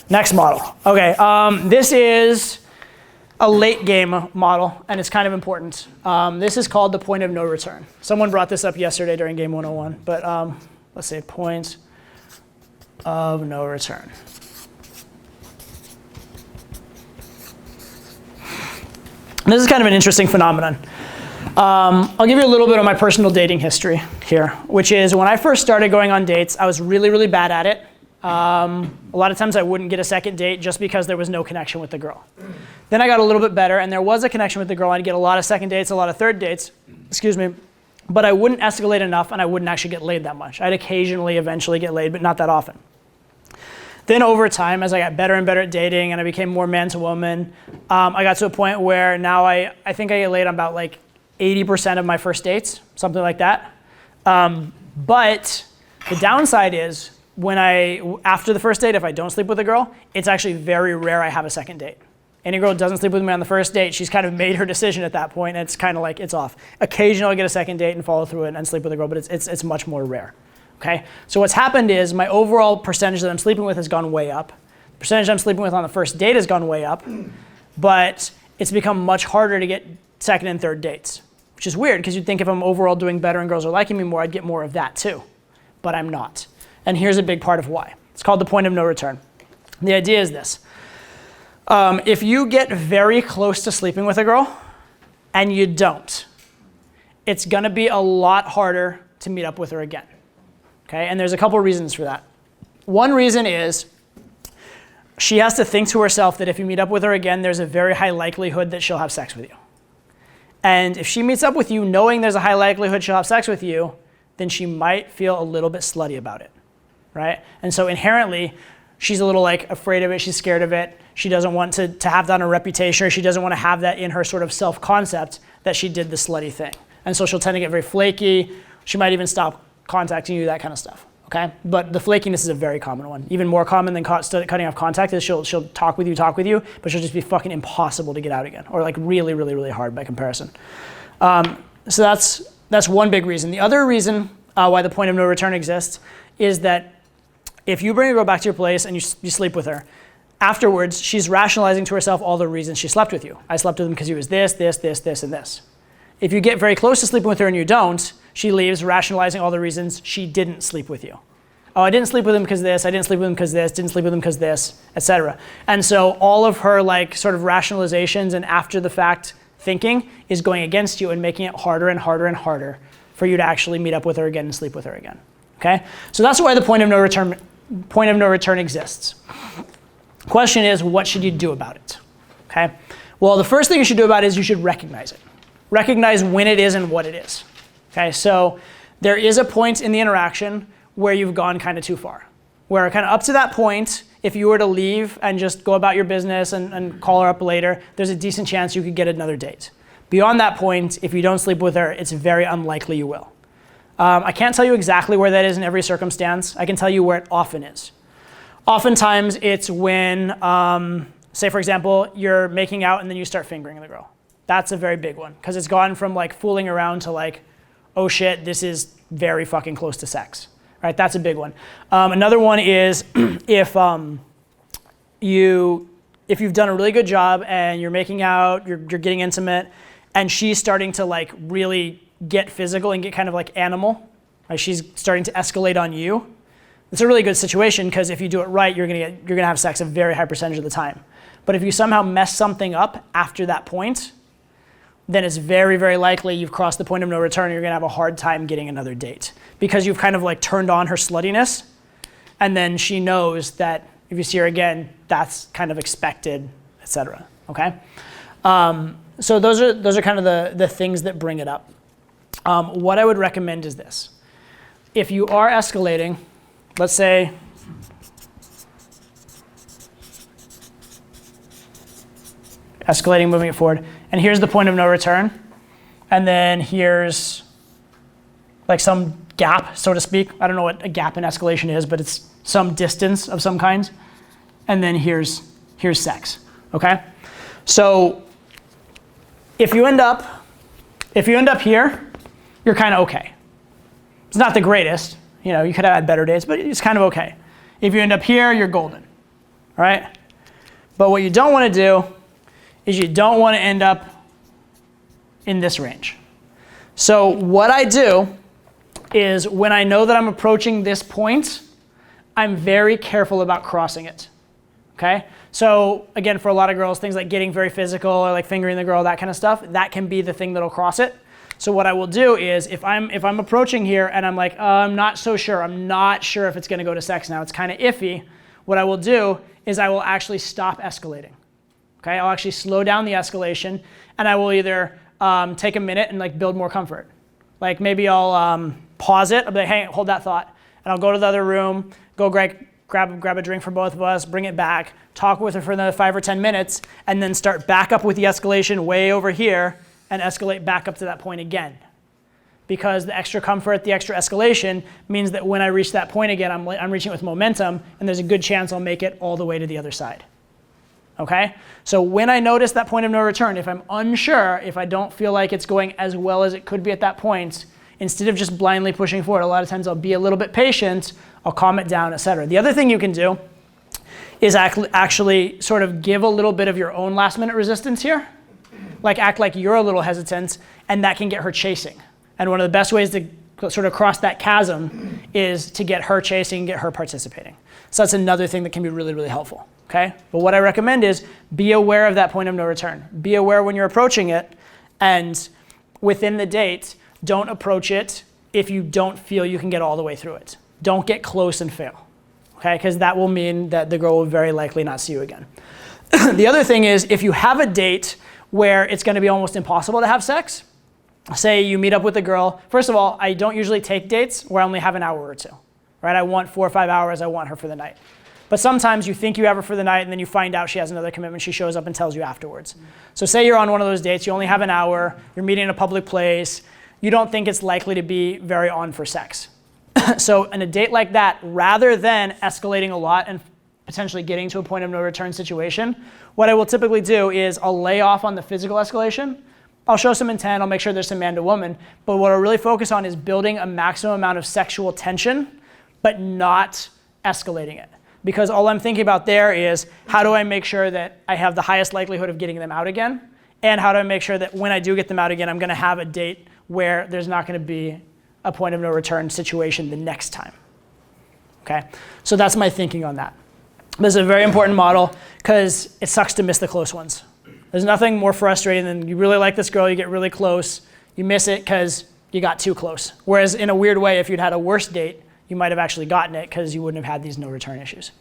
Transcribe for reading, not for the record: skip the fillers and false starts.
Next model. Okay, this is a late game model, and it's kind of important. This is called the point of no return. Someone brought this up yesterday during Game 101, but let's say point of no return. This is kind of an interesting phenomenon. I'll give you a little bit of my personal dating history here, which is when I first started going on dates, I was really, really bad at it. A lot of times I wouldn't get a second date just because there was no connection with the girl. Then I got a little bit better, and there was a connection with the girl. I'd get a lot of second dates, a lot of third dates, but I wouldn't escalate enough, and I wouldn't actually get laid that much. I'd occasionally eventually get laid, but not that often. Then over time, as I got better and better at dating and I became more man to woman, I got to a point where now I think I get laid on about like 80% of my first dates, something like that. But the downside is after the first date, if I don't sleep with a girl, it's actually very rare I have a second date. Any girl who doesn't sleep with me on the first date, she's kind of made her decision at that point, and it's kind of like it's off. Occasionally I'll get a second date and follow through it and sleep with a girl, but it's much more rare. Okay, so what's happened is my overall percentage that I'm sleeping with has gone way up. The percentage I'm sleeping with on the first date has gone way up, but it's become much harder to get second and third dates, which is weird because you'd think if I'm overall doing better and girls are liking me more, I'd get more of that too, but I'm not. And here's a big part of why. It's called the point of no return. The idea is this. If you get very close to sleeping with a girl and you don't, it's gonna be a lot harder to meet up with her again. Okay, and there's a couple reasons for that. One reason is she has to think to herself that if you meet up with her again, there's a very high likelihood that she'll have sex with you. And if she meets up with you knowing there's a high likelihood she'll have sex with you, then she might feel a little bit slutty about it, right? And so inherently, she's a little like afraid of it, she's scared of it, she doesn't want to have that on her reputation, or she doesn't want to have that in her sort of self-concept that she did the slutty thing. And so she'll tend to get very flaky, she might even stop contacting you, that kind of stuff, okay? But the flakiness is a very common one. Even more common than cutting off contact is she'll talk with you, but she'll just be fucking impossible to get out again, or like really, really, really hard by comparison. So that's one big reason. The other reason why the point of no return exists is that if you bring a girl back to your place and you sleep with her, afterwards she's rationalizing to herself all the reasons she slept with you. I slept with him because he was this, this, this, this, and this. If you get very close to sleeping with her and you don't, she leaves rationalizing all the reasons she didn't sleep with you. Oh, I didn't sleep with him because this, I didn't sleep with him because this, didn't sleep with him because this, etc. And so all of her like sort of rationalizations and after the fact thinking is going against you and making it harder and harder and harder for you to actually meet up with her again and sleep with her again. Okay? So that's why the point of no return exists. Question is, what should you do about it? Okay? Well, the first thing you should do about it is you should recognize it. Recognize when it is and what it is. Okay, so there is a point in the interaction where you've gone kind of too far. Where kind of up to that point, if you were to leave and just go about your business and call her up later, there's a decent chance you could get another date. Beyond that point, if you don't sleep with her, it's very unlikely you will. I can't tell you exactly where that is in every circumstance. I can tell you where it often is. Oftentimes it's when, say for example, you're making out and then you start fingering the girl. That's a very big one, because it's gone from like fooling around to like, oh shit, this is very fucking close to sex. Right? That's a big one. Another one is if you've done a really good job and you're making out, you're getting intimate, and she's starting to like really get physical and get kind of like animal. Right? She's starting to escalate on you. It's a really good situation because if you do it right, you're gonna have sex a very high percentage of the time. But if you somehow mess something up after that point, then it's very, very likely you've crossed the point of no return and you're gonna have a hard time getting another date because you've kind of like turned on her sluttiness, and then she knows that if you see her again, that's kind of expected, etc. Okay? So those are kind of the things that bring it up. What I would recommend is this. If you are escalating, let's say escalating, moving it forward, and here's the point of no return, and then here's like some gap, so to speak. I don't know what a gap in escalation is, but it's some distance of some kind, and then here's sex, okay? So if you end up here, you're kind of okay. It's not the greatest, you know, you could have had better days, but it's kind of okay. If you end up here, you're golden, all right? But what you don't want to do is you don't want to end up in this range. So what I do is when I know that I'm approaching this point, I'm very careful about crossing it, okay? So again, for a lot of girls, things like getting very physical or like fingering the girl, that kind of stuff, that can be the thing that'll cross it. So what I will do is if I'm approaching here and I'm like, I'm not so sure, I'm not sure if it's gonna go to sex now, it's kind of iffy, what I will do is I will actually stop escalating, okay? I'll actually slow down the escalation and I will either take a minute and like build more comfort. Like maybe I'll pause it, I'll be like, hey, hold that thought. And I'll go to the other room, go grab a drink for both of us, bring it back, talk with her for another 5 or 10 minutes, and then start back up with the escalation way over here and escalate back up to that point again. Because the extra comfort, the extra escalation means that when I reach that point again, I'm reaching it with momentum, and there's a good chance I'll make it all the way to the other side. Okay? So when I notice that point of no return, if I'm unsure, if I don't feel like it's going as well as it could be at that point, instead of just blindly pushing forward, a lot of times I'll be a little bit patient, I'll calm it down, etc. The other thing you can do is actually sort of give a little bit of your own last minute resistance here. Like act like you're a little hesitant, and that can get her chasing. And one of the best ways to sort of cross that chasm is to get her chasing, get her participating. So that's another thing that can be really, really helpful, okay? But what I recommend is be aware of that point of no return. Be aware when you're approaching it, and within the date, don't approach it if you don't feel you can get all the way through it. Don't get close and fail, okay? Because that will mean that the girl will very likely not see you again. The other thing is if you have a date where it's gonna be almost impossible to have sex, say you meet up with a girl. First of all, I don't usually take dates where I only have an hour or two, right? I want 4 or 5 hours, I want her for the night. But sometimes you think you have her for the night and then you find out she has another commitment, she shows up and tells you afterwards. So say you're on one of those dates, you only have an hour, you're meeting in a public place, you don't think it's likely to be very on for sex. So in a date like that, rather than escalating a lot and potentially getting to a point of no return situation, what I will typically do is I'll lay off on the physical escalation. I'll show some intent, I'll make sure there's some man to woman, but what I'll really focus on is building a maximum amount of sexual tension, but not escalating it. Because all I'm thinking about there is, how do I make sure that I have the highest likelihood of getting them out again? And how do I make sure that when I do get them out again, I'm gonna have a date where there's not gonna be a point of no return situation the next time, okay? So that's my thinking on that. This is a very important model because it sucks to miss the close ones. There's nothing more frustrating than you really like this girl, you get really close, you miss it because you got too close. Whereas in a weird way, if you'd had a worse date, you might have actually gotten it because you wouldn't have had these no return issues.